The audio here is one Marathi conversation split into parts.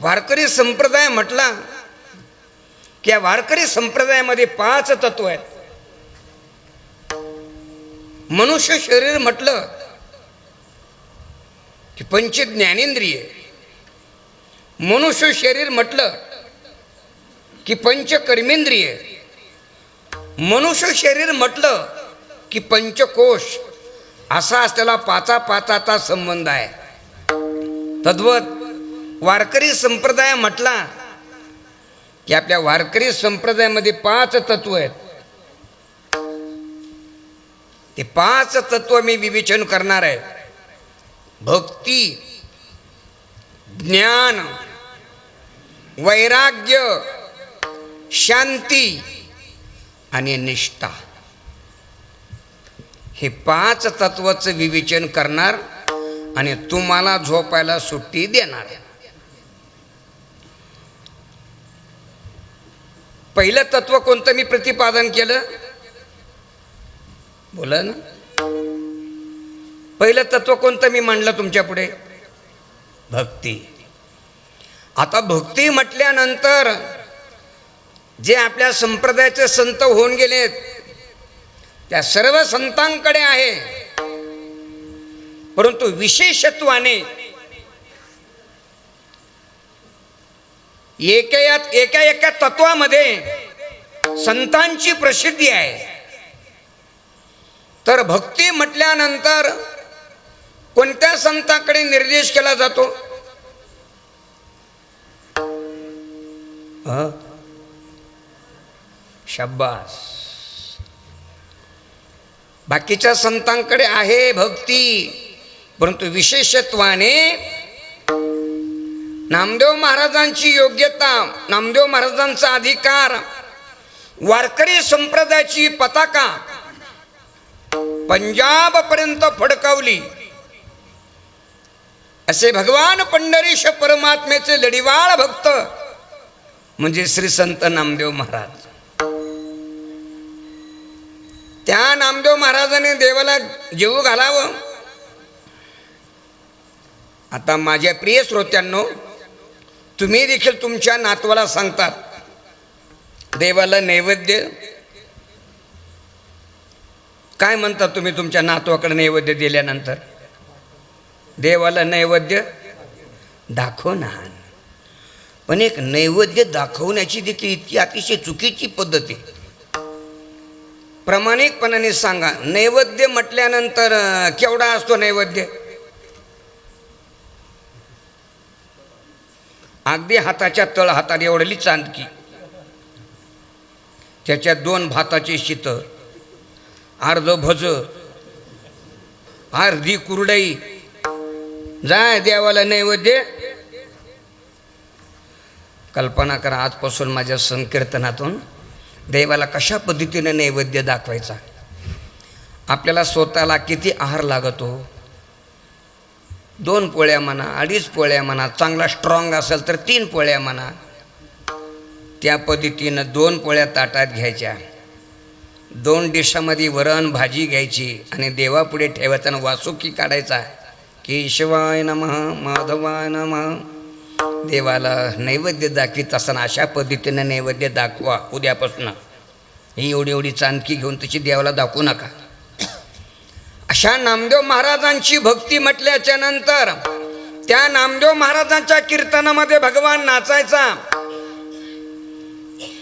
वारकरी संप्रदाय म्हटला की या वारकरी संप्रदायामध्ये 5 तत्व आहेत. मनुष्य शरीर म्हटलं की 5 ज्ञानेंद्रिय, मनुष्य शरीर म्हटलं की 5 कर्मेंद्रिय, मनुष्य शरीर म्हटलं की 5 कोश. असा त्याला 5 संबंध आहे. तद्वत वारकरी संप्रदाय म्हटला की आपल्या वारकरी संप्रदायामध्ये 5 तत्व आहेत. ते 5 तत्व मी विवेचन करणार आहे. भक्ती, ज्ञान, वैराग्य, शांती आणि निष्ठा. हे 5 तत्वाचं विवेचन करणार आणि तुम्हाला झोपायला सुट्टी देणार. पहिलं तत्व कोणतं मी प्रतिपादन केलं? बोला ना. पहिलं तत्व कोणतं मी मांडलं तुमच्या पुढे? भक्ती. आता भक्ती म्हटल्यानंतर जे आपल्या संप्रदायाचे संत होऊन गेलेत त्या सर्व संतांकडे आहे, परंतु विशेषत्वाने एका तत्वामध्ये संतांची प्रसिद्धी आहे. तर भक्ती म्हटल्यानंतर कोणत्या संतांकडे निर्देश केला जातो? शाबास. बाकीच्या संतांकडे आहे भक्ती, परंतु विशेषत्वाने नामदेव महाराजांची योग्यता, नामदेव महाराजांचा अधिकार, वारकरी संप्रदायाची पताका पंजाब पर्यंत फडकावली. असे भगवान पंढरीश परमात्म्याचे लढीवाळ भक्त म्हणजे श्री संत नामदेव महाराज. त्या नामदेव महाराजांनी देवाला जेवू घालावं. आता माझ्या प्रिय श्रोत्यांनो, तुम्ही देखील तुमच्या नातवाला सांगतात देवाला नैवेद्य. काय म्हणतात तुम्ही तुमच्या नातवाकडे नैवेद्य दिल्यानंतर? देवाला नैवेद्य दाखव ना. पण एक नैवेद्य दाखवण्याची देखील इतकी अतिशय चुकीची पद्धत आहे. प्रामाणिकपणाने सांगा, नैवेद्य म्हटल्यानंतर केवढा असतो नैवेद्य? अगदी हाताच्या तळ हातात एवढली चांदकी, त्याच्यात 2 भाताचे शीत, अर्ध भज, अर्धी कुरडई, जाय देवाला नैवेद्य. कल्पना करा, आजपासून माझ्या संकीर्तनातून देवाला कशा पद्धतीने नैवेद्य दाखवायचा. आपल्याला स्वतःला किती आहार लागतो? 2 पोळ्या म्हणा, 2.5 पोळ्या म्हणा, चांगला स्ट्रॉंग असेल तर 3 पोळ्या म्हणा. त्या पद्धतीनं 2 पोळ्या ताटात घ्यायच्या, 2 डिशामध्ये वरण भाजी घ्यायची आणि देवापुढे ठेवायचा आणि वासुकी काढायचा. केशवाय नमः, माधवाय नमः. देवाला नैवेद्य दाखवित असताना अशा पद्धतीनं नैवेद्य दाखवा. उद्यापासून ही एवढी चांदकी घेऊन तशी देवाला दाखवू नका. अशा नामदेव महाराजांची भक्ती म्हटल्याच्या नंतर त्या नामदेव महाराजांच्या कीर्तनामध्ये भगवान नाचायचा.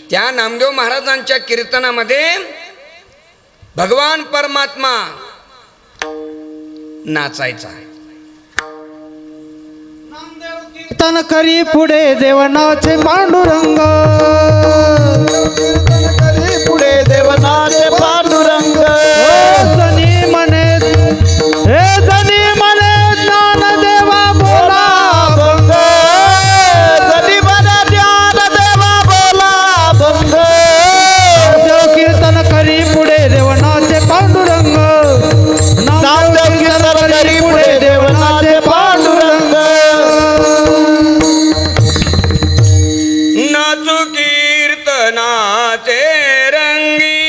त्या नामदेव महाराजांच्या कीर्तनामध्ये भगवान परमात्मा नाचायचा. कीर्तन करी पुढे देवनाचे पांडुरंग, करी पुढे देवनाचे पांडुरंग. जनी म्हणे हे जनी म्हणे ज्ञान देवा बोला भंग, जनी म्हणे ज्ञान देवा बोला भंग. नामदेव कीर्तन करी पुढे देवनाचे पांडुरंग, नामदेव कीर्तन करी पुढे देवनाचे पांडुरंग. नाचू कीर्तनाचे रंगी,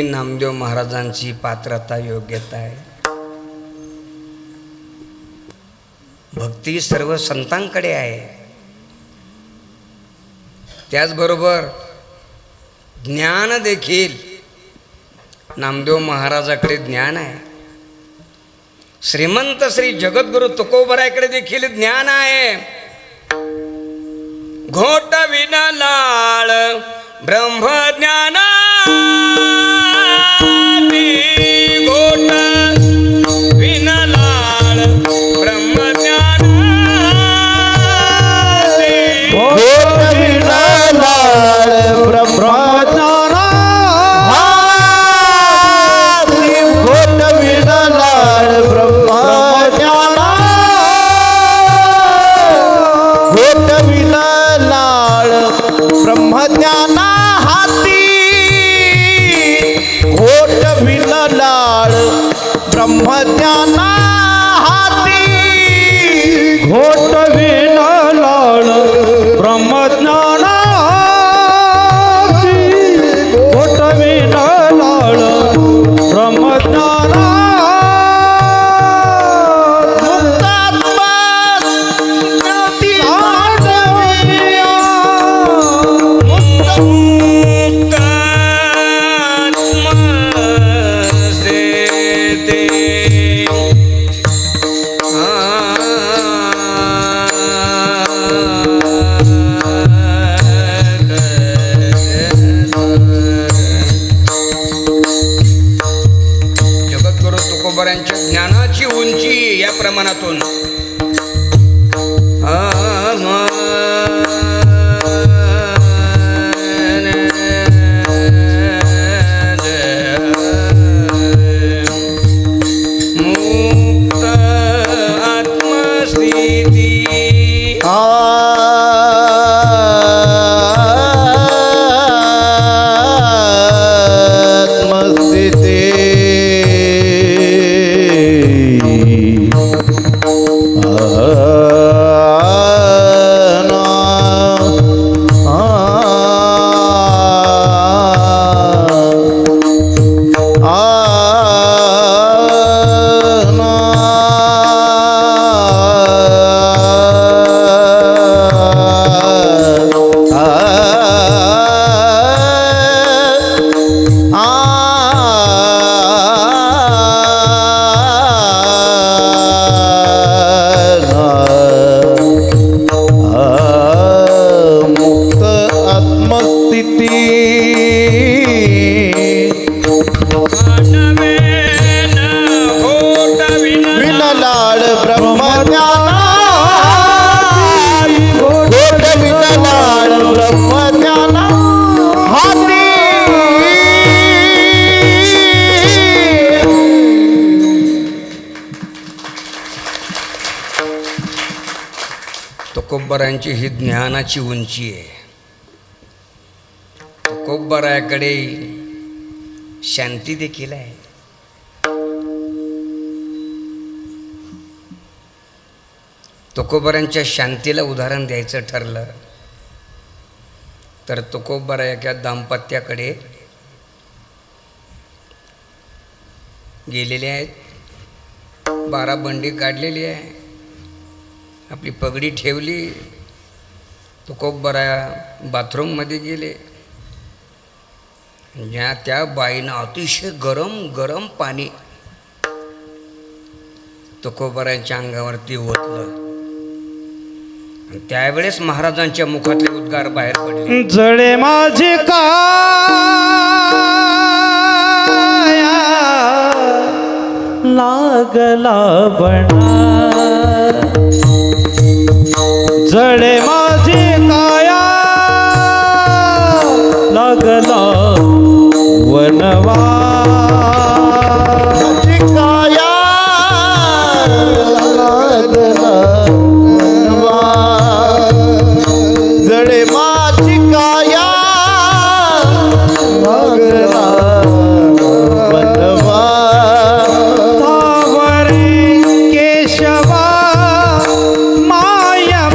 ही नामदेव महाराजांची पात्रता योग्यता आहे. भक्ती सर्व संतांकडे आहे. त्याचबरोबर ज्ञान देखील नामदेव महाराजाकडे ज्ञान आहे. श्रीमंत श्री जगद्गुरु तुकोबरायकडे देखील ज्ञान आहे. घोट विनलाळ ब्रह्मज्ञान घोट विनलाळ ब्रह्मज्ञान घोट विनलाळ ब्रह्मज्ञान घोट विनलाळ ब्रह्मज्ञान घोट विनलाळ ब्रह्मज्ञान हाती घोट विनलाळ ब्रह्मज्ञान हाती घोट विनलाळ ब्रह्मज्ञान हाती घोट विनलाळ ब्रह्मज्ञान जगद्गुरु तुकोबरांच्या ज्ञानाची उंची या प्रमाणातून मुक्त आत्मस्थिती विनलाळ ब्रह्मज्ञान घोट विनलाळ ब्रह्मज्ञान हाती तुकोबरांची ही ज्ञानाची उंची आहे. तुकोबरायाकडे शांती देखील आहे. तुकोबरांच्या शांतीला उदाहरण द्यायचं ठरलं तर तुकोबराया एका दाम्पत्याकडे गेलेले आहेत. 12 बंडी काढलेली आहे. आपली पगडी ठेवली. तुकोबराया बाथरूममध्ये गेले. ज्या त्या बाईनं अतिशय गरम गरम पाणी तुकोबरायांच्या अंगावरती ओतलं. त्यावेळेस महाराजांच्या मुखातले उद्गार बाहेर पडले. जळे माझी काया लागला बणा जळे माझी काया लागला वनवा काया लागला वनवा जळे माझी काया लागला वनवा तावरे केशवा माया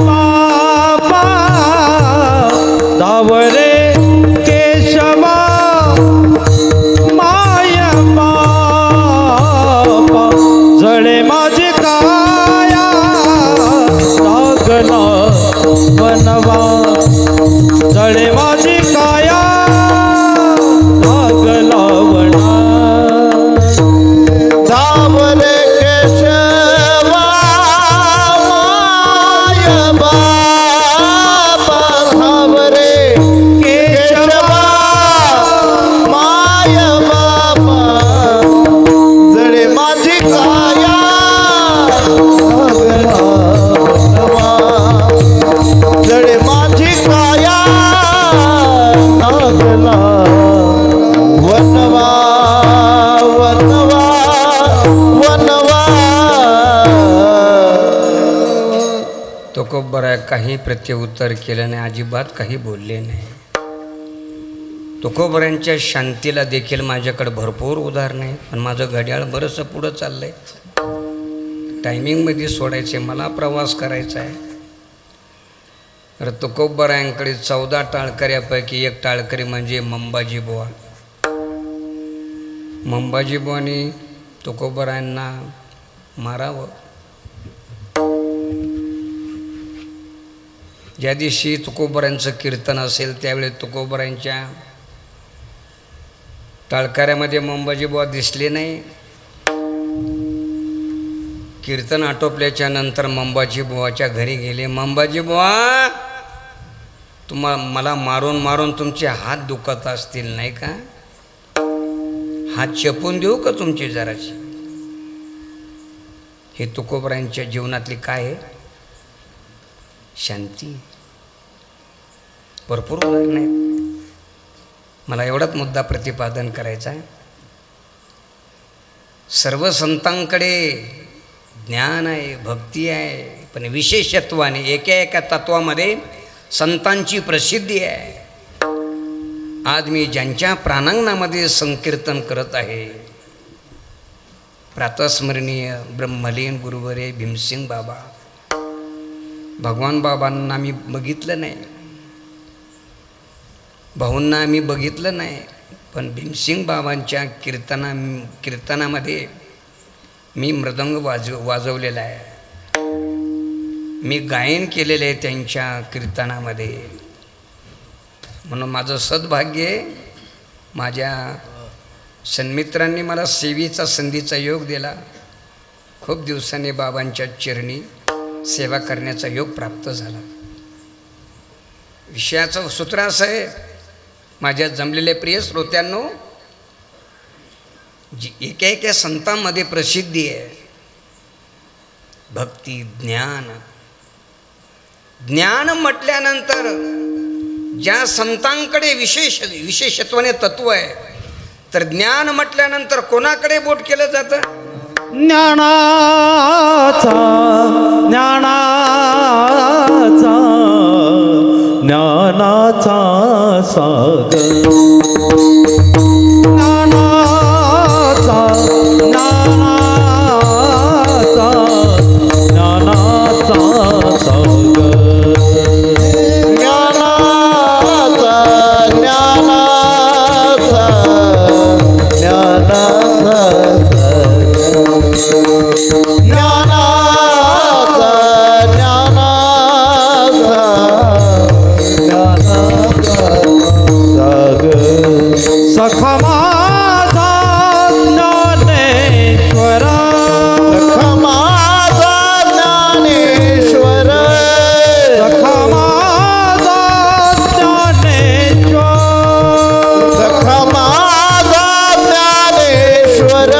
तुकोबराय काही प्रत्युत्तर केलं नाही, अजिबात काही बोलले नाही. तुकोबऱ्यांच्या शांतीला देखील माझ्याकडे भरपूर उदाहरण आहे, पण माझं घड्याळ बरंचसं पुढं चाललं आहे. टायमिंगमध्ये सोडायचे, मला प्रवास करायचा आहे. तर तुकोबरायांकडे 14 टाळकऱ्यापैकी एक टाळकरी म्हणजे मंबाजी बुवा. मंबाजी बुवानी तुकोबरायांना मारावं. ज्या दिवशी तुकोबरायांचं कीर्तन असेल त्यावेळी तुकोबरायांच्या टाळकऱ्यामध्ये मंबाजी बुवा दिसले नाही. कीर्तन आटोपल्याच्या नंतर मंबाजी बुवाच्या घरी गेले. मंबाजी बुवा, मला मारून मारून तुमचे हात दुखत असतील नाही का? हात चपून देऊ का तुमची जराची? हे तुकोबरायांच्या जीवनातली काय आहे? शांती. भरपूर उदाहरण आहेत. मला एवढाच मुद्दा प्रतिपादन करायचा आहे. सर्व संतांकडे ज्ञान आहे, भक्ती आहे, पण विशेषत्वाने एका एका तत्वामध्ये संतांची प्रसिद्धी आहे. आज मी ज्यांच्या प्राणांगणामध्ये संकीर्तन करत आहे, प्रातस्मरणीय ब्रह्मलीन गुरुवरे भीमसिंग बाबा. भगवान बाबांना मी बघितलं नाही, भाऊंना मी बघितलं नाही, पण भीमसिंग बाबांच्या कीर्तनामध्ये मी मृदंग वाजवलेला आहे. मी गायन केलेलं आहे त्यांच्या कीर्तनामध्ये. म्हणून माझं सद्भाग्य आहे, माझ्या सन्मित्रांनी मला सेवेचा संधीचा योग दिला. खूप दिवसांनी बाबांच्या चरणी सेवा करण्याचा योग प्राप्त झाला. विषयाचं सूत्र असं आहे, माझ्या जमलेले प्रिय श्रोत्यांनो, जी एका एका संतांमध्ये प्रसिद्धी आहे, भक्ती, ज्ञान. ज्ञान म्हटल्यानंतर ज्या संतांकडे विशेषत्वाने तत्व आहे, तर ज्ञान म्हटल्यानंतर कोणाकडे बोट केलं जातं? ज्ञानाचा ज्ञानाचा सागर. ज्ञानाचा ज्ञानाचा सागर. ज्ञानाचा ज्ञानाचा सखा माझा ज्ञानेश्वर, सखा माझा ज्ञानेश्वर, सखा माझा ज्ञानेश्वर, सखा माझा ज्ञानेश्वर.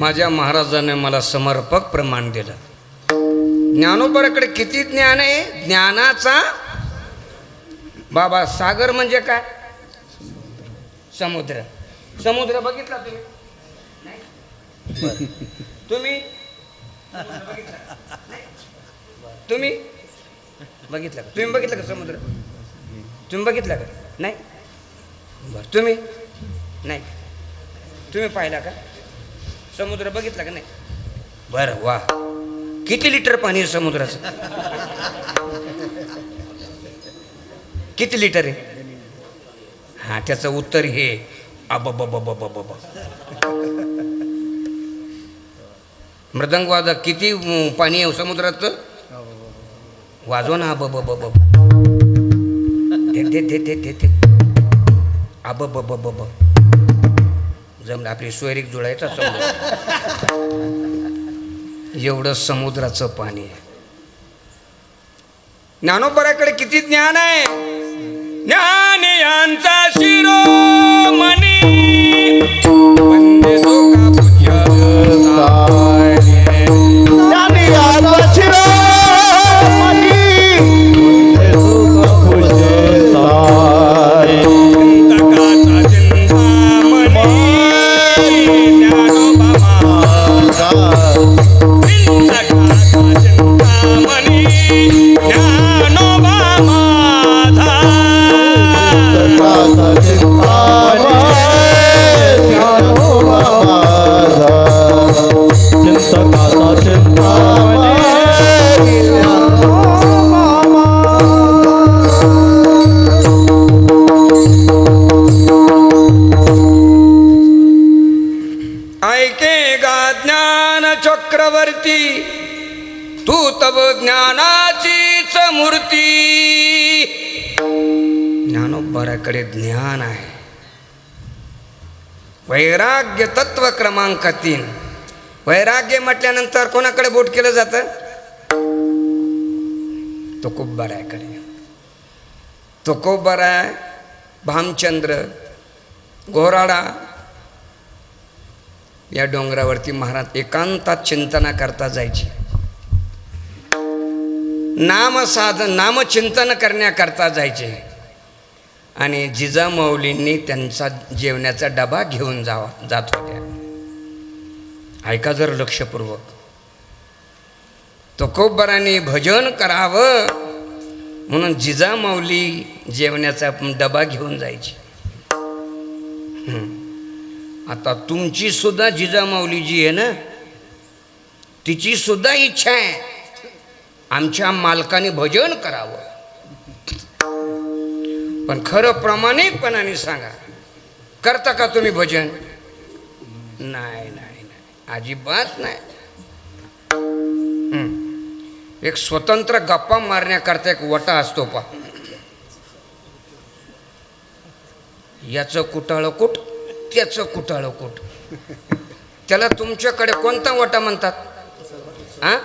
माझ्या महाराजाने मला समर्पक प्रमाण दिलं. ज्ञानोबराकडे किती ज्ञान आहे? ज्ञानाचा बाबा. सागर म्हणजे काय? समुद्र. समुद्र बघितला तुम्ही? नाही? तुम्ही तुम्ही बघितला का? तुम्ही बघितलं का समुद्र? तुम्ही बघितला का? नाही. बरं, तुम्ही नाही? तुम्ही पाहिला का समुद्र? बघितला का? नाही. बरं, वा. किती लिटर पाणी आहे समुद्राचं? किती लिटर आहे? हां, त्याचं उत्तर हे अबबबबबबब. मृदंग वाजवा. किती पाणी आहे समुद्राचं? वाजवा ना. अबबबबब. ते अबबबबब. जमलं, आपली सोयरीक जुळायचा समुद्र. एवढं समुद्राचं पाणी आहे. ज्ञानोबराकडे किती ज्ञान आहे? ज्ञान यांचा शिरोमणी ज्ञानोबा माझा सखाचा चिंतामणी ज्ञानोबा माझा चिंतकाचा चिंतामणी ऐके गा ज्ञान चक्रवर्ती तू तव ज्ञानाचीच मूर्ती. ज्ञानोबाराकडे ज्ञान आहे. वैराग्य तत्व क्रमांक 3. वैराग्य म्हटल्यानंतर कोणाकडे बोट केलं जातं? तुकोबाराकडे. तुकोबाराय भामचंद्र घोराडा या डोंगरावरती महाराज एकांतात चिंतना करता जायचे. नामचिंतन करण्याकरता जायचे. आणि जिजामाऊलींनी त्यांचा जेवणाचा डबा घेऊन जात होत्या. ऐका जर लक्षपूर्वक. तुकोबारांनी भजन करावं म्हणून जिजामाऊली जेवणाचा डबा घेऊन जायची. आता तुमची सुद्धा जिजामाऊली जी आहे ना, तिची सुद्धा इच्छा आहे आमच्या मालकाने भजन करावं. पण खरं प्रामाणिकपणाने सांगा, करता का तुम्ही भजन? नाही नाही नाही, अजिबात नाही. एक स्वतंत्र गप्पा मारण्याकरता एक वटा असतो पा. याचं कुटाळं कुट, त्याचं कुटाळं कुट. त्याला तुमच्याकडे कोणता वटा म्हणतात? हा,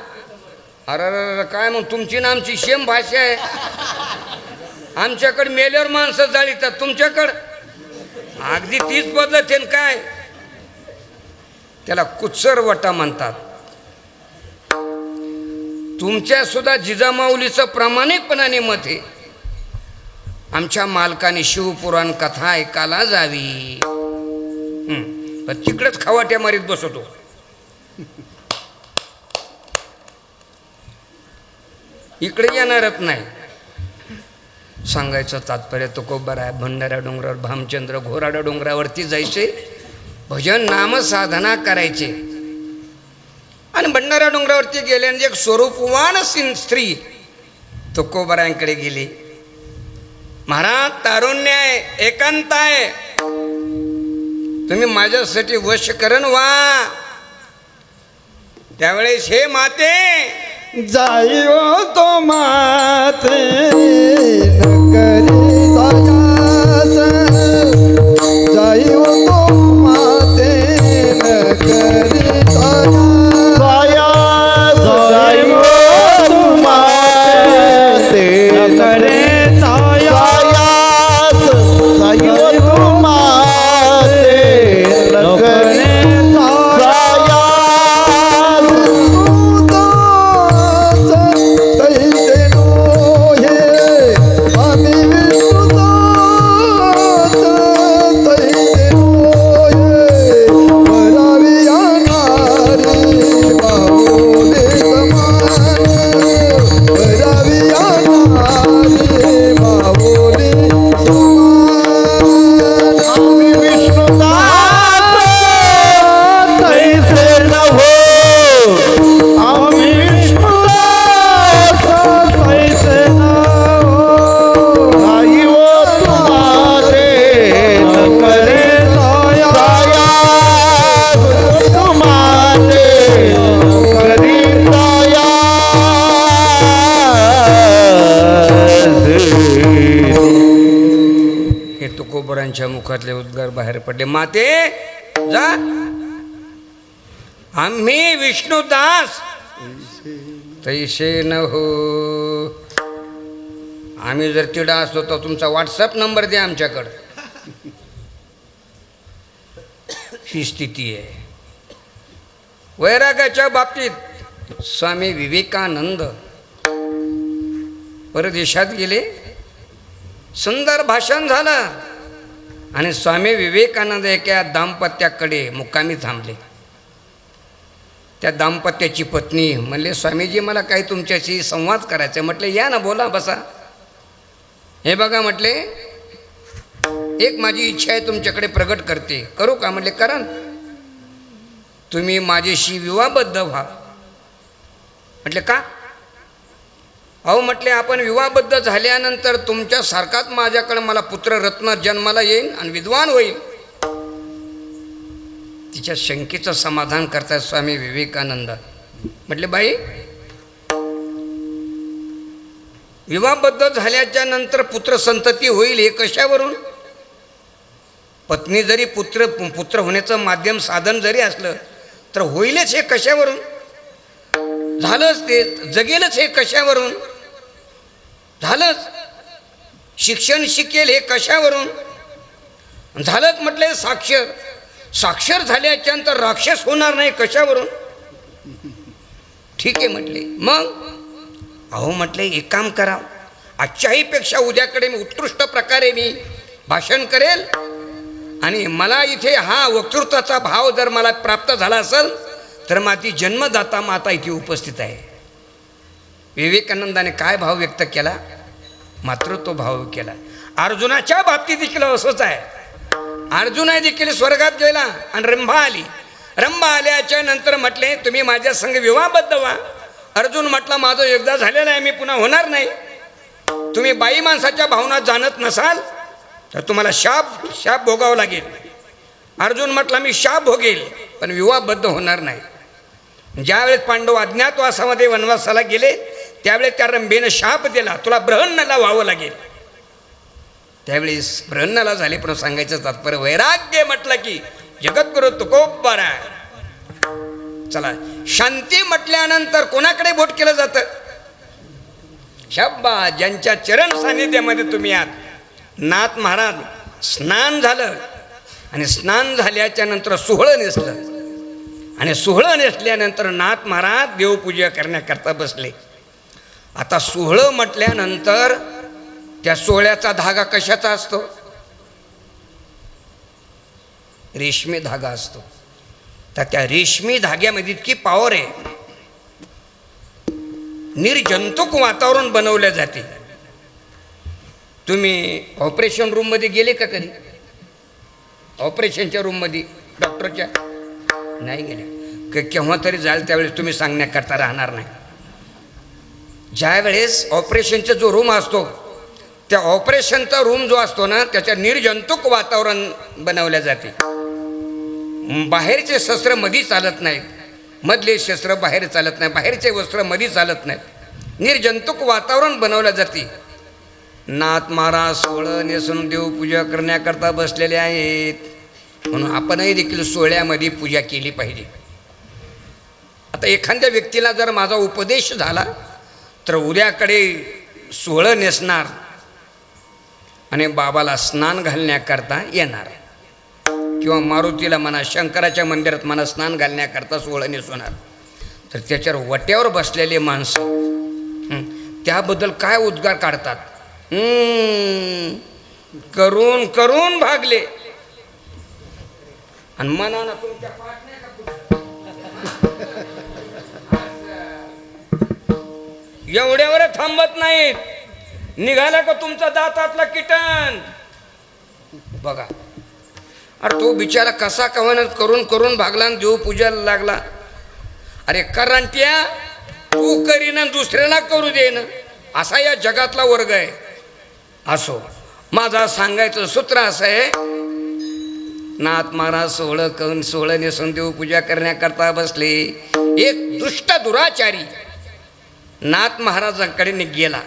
अरे काय मग तुमची ना आमची सेम भाषा आहे. आमच्याकडे मेल्यावर माणसं जाळीतात, तुमच्याकडं अगदी तीच पद्धत आहे. काय त्याला कुचर वटा म्हणतात. तुमच्या सुद्धा जिजामाऊलीचं प्रामाणिकपणाने मत आहे, आमच्या मालकाने शिवपुराण कथा ऐकायला जावी. पण तिकडेच खवाट्या मारीत बसतो. इकडे येणारच नाही. सांगायचं तात्पर्य तुकोबाराय भंडारा डोंगरावर भामचंद्र घोराडा डोंगरावरती जायचे, भजन नामसाधना करायचे. आणि भंडारा डोंगरावरती गेल्यानंतर एक स्वरूपवान स्त्री तुकोबारायांकडे गेली. महाराज, तारुण्य आहे, एकांत आहे, तुम्ही माझ्यासाठी वशकरण व्हा. त्यावेळेस हे माते, जाईओ तो माते न करी जायास, जाईओ तो माते न करी जायास, जाईओ तो माते न करी जायास, जाईओ तो माते न करी तुकोबारांच्या मुखातले उद्गार बाहेर पडले. माते जा, आम्ही विष्णुदास तैसे न हो. आम्ही जर तिडा असतो तर तुमचा व्हॉट्सअप नंबर द्या आमच्याकडं. ही स्थिती आहे. वैरागाच्या बाबतीत स्वामी विवेकानंद परदेशात गेले, सुंदर भाषण झालं. आणि स्वामी विवेकानंद एका दाम्पत्याकडे मुक्कामी थांबले. त्या दाम्पत्याची पत्नी म्हणले स्वामीजी मला काही तुमच्याशी संवाद करायचा आहे. म्हटले या ना बोला बसा. हे बघा म्हटले एक माझी इच्छा आहे तुमच्याकडे प्रगट करते. करू का? म्हटले करा ना. तुम्ही माझ्याशी विवाहबद्ध व्हा. म्हटले का? अहो म्हटले आपण विवाहबद्ध झाल्यानंतर तुमच्यासारखाच माझ्याकडे मला पुत्ररत्न जन्माला येईल आणि विद्वान होईल. तिच्या शंकेचं समाधान करतात स्वामी विवेकानंद. म्हटले बाई विवाहबद्ध झाल्याच्या नंतर पुत्रसंतती होईल हे कशावरून? पत्नी जरी पुत्र होण्याचं माध्यम साधन जरी असलं तर होईलच हे कशावरून? झालंच ते जगेलच हे कशावरून? झालंच शिक्षण शिकेल हे कशावरून? झालंच म्हटले साक्षर झाल्याच्या नंतर राक्षस होणार नाही कशावरून? ठीक आहे म्हटले. मग अहो म्हटले एक काम करा, आजच्याही पेक्षा उद्याकडे मी उत्कृष्ट प्रकारे मी भाषण करेल आणि मला इथे हा वक्तृत्वाचा भाव जर मला प्राप्त झाला असेल तर माझी जन्मदाता माता इथे उपस्थित आहे. विवेकानंदाने काय भाव व्यक्त केला? मातृत्व भाव केला. अर्जुनाच्या बाबतीत देखील असंच आहे. अर्जुना देखील स्वर्गात गेला आणि रंभा आली. रंभा आल्याच्या नंतर म्हटले तुम्ही माझ्या संग विवाहबद्ध व्हा. अर्जुन म्हटला माझं एकदा झालेलं आहे, मी पुन्हा होणार नाही. तुम्ही बाई माणसाच्या भावना जाणत नसाल तर तुम्हाला शाप भोगावं लागेल. अर्जुन म्हटला मी शाप भोगेल पण विवाहबद्ध होणार नाही. ज्यावेळेस पांडव अज्ञातवासामध्ये वनवासाला गेले त्यावेळेस त्या रंभेनं शाप दिला, तुला ब्रह्मणाला व्हावं लागेल. त्यावेळेस ब्रह्मणाला झाले. पण सांगायचं तात्पर्य वैराग्य म्हटलं की जगद्गुरु तुकोबरा. चला शांती म्हटल्यानंतर कोणाकडे बोट केलं जातं? शब्बा ज्यांच्या चरण सानिध्यामध्ये तुम्ही आहात. नाथ महाराज स्नान झालं आणि स्नान झाल्याच्या नंतर सोहळं नेसलं आणि सोहळं नेसल्यानंतर नाथ महाराज देवपूजा करण्याकरता बसले. आता सोहळं म्हटल्यानंतर त्या सोहळ्याचा धागा कशाचा असतो? रेशमी धागा असतो. तर त्या रेशमी धाग्यामध्ये इतकी पॉवर आहे, निर्जंतुक वातावरण बनवले जाते. तुम्ही ऑपरेशन रूममध्ये गेले का कधी? ऑपरेशनच्या रूममध्ये डॉक्टरच्या नाही गेले. केव्हा तरी जाल त्यावेळेस तुम्ही सांगण्याकरता राहणार नाही. ज्यावेळेस ऑपरेशनचा जो रूम असतो त्या ऑपरेशनचा रूम जो असतो ना त्याच्या निर्जंतुक वातावरण बनवल्या जाते. बाहेरचे शस्त्र मधी चालत नाहीत, मधले शस्त्र बाहेर चालत नाही, बाहेरचे वस्त्र मधी चालत नाहीत. निर्जंतुक वातावरण बनवलं जाते. नाथ महाराज सोहळं नेसून देवपूजा करण्याकरता बसलेले आहेत. म्हणून आपणही देखील सोहळ्यामध्ये पूजा केली पाहिजे. आता एखाद्या व्यक्तीला जर माझा उपदेश झाला तर उद्याकडे सोहळं नेसणार आणि बाबाला स्नान घालण्याकरता येणार, किंवा मारुतीला म्हणा शंकराच्या मंदिरात म्हणा स्नान घालण्याकरता सोहळं नेसवणार. तर त्याच्यावर वट्यावर बसलेले माणसं त्याबद्दल काय उद्गार काढतात? करून करून भागले आणि मनानं तुमच्या पाठ नाही का एवढ्यावर थांबत नाहीत. निघाला का तुमचा दातातला किटन बघा. अरे तो बिचारा कसा कवाना करून करून भागला आणि देव पूजायला लागला. अरे करंट्या तू करीन दुसऱ्याला करू देन असा या जगातला वर्ग आहे. असो माझा सांगायचं सूत्र असं आहे, नाथ महाराज सोहळं नेसून देवपूजा करण्याकरता बसले. एक दुष्ट दुराचारी नाथ महाराजांकडे गेला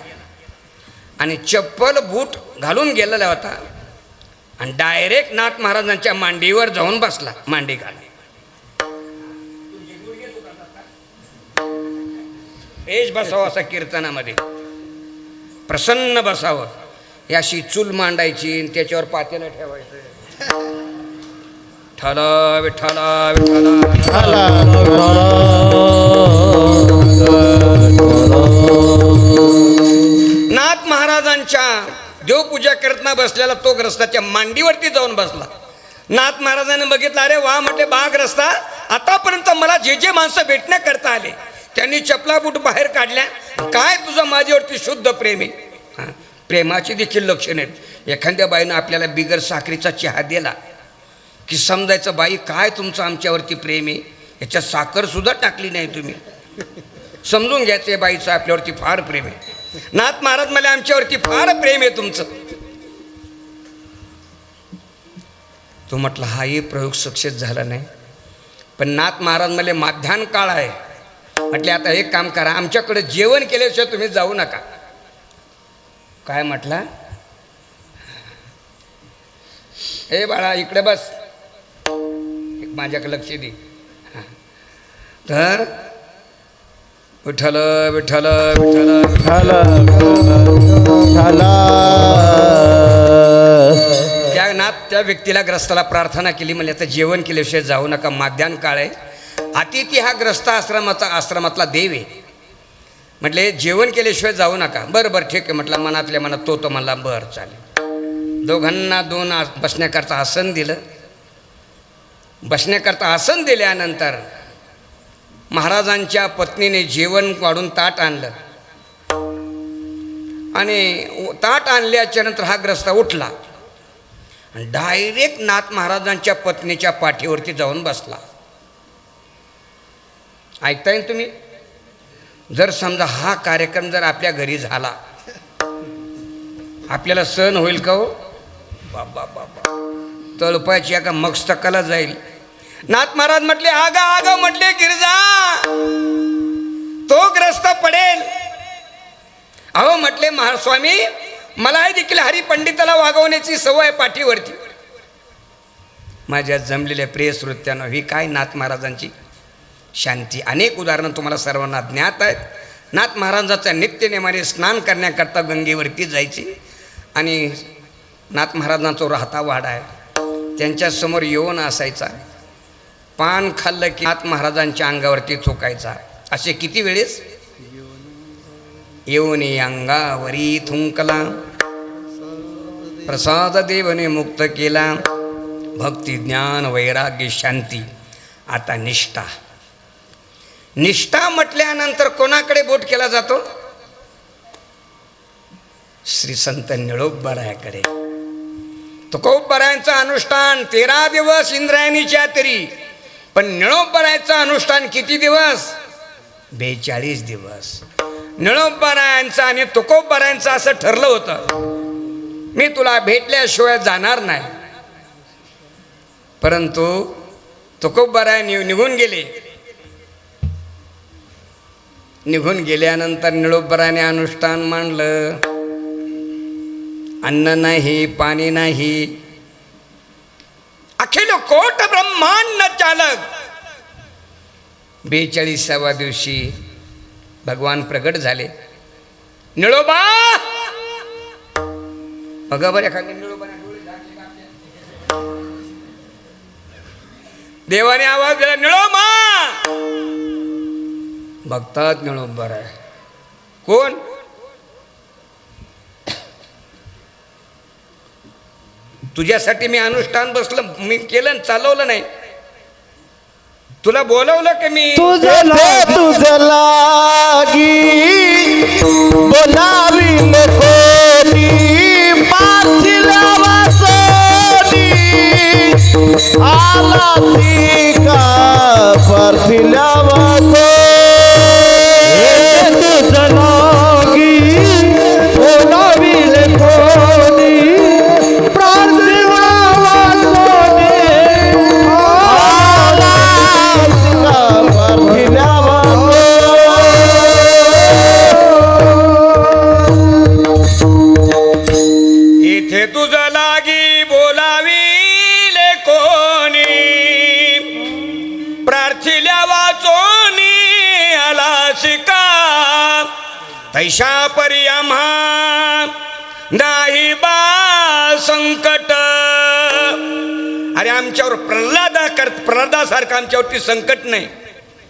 आणि चप्पल बूट घालून गेलेला होता आणि डायरेक्ट नाथ महाराजांच्या मांडीवर जाऊन बसला. मांडी घाल पेश बसावं असं कीर्तनामध्ये प्रसन्न बसावं. याशी चूल मांडायची आणि त्याच्यावर पातेलं ठेवायचं. ठला विठ्ठला विठ्ठला नाथ महाराजांच्या देवपूजा करताना बसलेला तो ग्रस्ताच्या मांडीवरती जाऊन बसला. नाथ महाराजांनी बघितलं, अरे वा म्हटले बा ग्रस्ता आतापर्यंत मला जे जे माणसं भेटण्याकरता आले त्यांनी चपला बूट बाहेर काढल्या. काय तुझं माझ्यावरती शुद्ध प्रेम आहे. हां, प्रेमाची देखील लक्षणं आहेत. एखाद्या बाईनं आपल्याला बिगर साखरेचा चहा दिला की समजायचं बाई काय तुमचं आमच्यावरती प्रेम आहे. याच्यात साखरसुद्धा टाकली नाही तुम्ही, समजून घ्यायचं आहे बाईचं आपल्यावरती फार प्रेम आहे. नाथ महाराज मला आमच्यावरती फार प्रेम आहे तुमचं. तो म्हटलं हाही प्रयोग सक्सेस झाला नाही. पण नाथ महाराज मला माध्यान्ह काळ आहे म्हटले आता एक काम करा, आमच्याकडे जेवण केल्याशिवाय तुम्ही जाऊ नका. काय म्हटला, हे बाळा इकडे बस, एक माझ्याकडे लक्ष दे. तर विठ्ठल विठ्ठल विठ्ठल त्या नाथ त्या व्यक्तीला ग्रस्ताला प्रार्थना केली. म्हणजे आता जेवण केल्याशिवाय जाऊ नका, माध्यान्ह काळ आहे. अतिथी हा ग्रस्त आश्रमातला देव आहे. म्हटले जेवण केल्याशिवाय जाऊ नका. बरं बरं ठीक आहे म्हटलं. मनातल्या मनात तो म्हणला बरं चालेल. दोघांना दोन बसण्याकरता आसन दिलं. बसण्याकरता आसन दिल्यानंतर महाराजांच्या पत्नीने जेवण वाढून ताट आणलं आणि ताट आणल्याच्या नंतर हा ग्रस्त उठला आणि डायरेक्ट नाथ महाराजांच्या पत्नीच्या पाठीवरती जाऊन बसला. ऐकताय ना तुम्ही? जर समजा हा कार्यक्रम जर आपल्या घरी झाला आपल्याला सहन होईल का हो? बाबा बाबा तळपायची एका मस्तकाला जाईल. नाथ महाराज म्हटले आगा आगा म्हटले गिरजा तो ग्रस्त पडेल. अहो म्हटले महास्वामी मला देखील हरिपंडिताला वागवण्याची सवय पाठीवरती. माझ्या जमलेल्या प्रिय श्रोत्यांनो ही काय नाथ महाराजांची शांती. अनेक उदाहरणं तुम्हाला सर्वांना ज्ञात आहेत. नाथ महाराजांच्या नित्यनेमाने स्नान करण्याकरता गंगेवरती जायचे आणि नाथ महाराजांचा राहता वाडा आहे. त्यांच्यासमोर यवन असायचा. पान खाल्लं की नाथ महाराजांच्या अंगावरती थुकायचा. असे किती वेळेस येऊनी अंगावरी थुंकला प्रसाद देवने मुक्त केला. भक्ती ज्ञान वैराग्य शांती. आता निष्ठा. निष्ठा म्हटल्यानंतर कोणाकडे बोट केला जातो? श्री संत निळोबरायाकडे. तुकोबरायांचं अनुष्ठान 13 दिवस इंद्रायणीच्या तरी, पण निळोबरायाचं अनुष्ठान किती दिवस? 42 दिवस. निळोबरायांचं आणि तुकोबरायांचं असं ठरलं होतं मी तुला भेटल्याशिवाय जाणार नाही. परंतु तुकोबराय निघून गेले. निघून गेल्यानंतर निळोबरायाने अनुष्ठान मांडलं. अन्न नाही पाणी नाही. अखिल कोट ब्रह्मांड चालक. 42व्या दिवशी भगवान प्रगट झाले. निळोबा बघा बरं एखादी निळोबा देवाने आवाज दिला निळोबा. बघतात निळोबा आहे कोण? तुझ्यासाठी मी अनुष्ठान बसलं मी केलं चालवलं नाही. तुला बोलवलं की मी तुझं लागी बोलावी कोणी पाठीला वासोनी आला ती का पाठीला वासो. तुझं लागी बोलावी कोणी इथे तुझं लागी बोलाविले कोणी प्रार्थिल्या वाचोनी आला शिका तैशा परी आम्हा नाही बा संकट. अरे आमच्यावर प्रल्हादासारखं आमच्यावरती संकट नाही.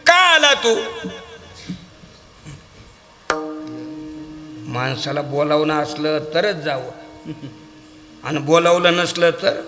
का आला तू? माणसाला बोलावणं असलं तरच जावं आणि बोलावलं नसलं तर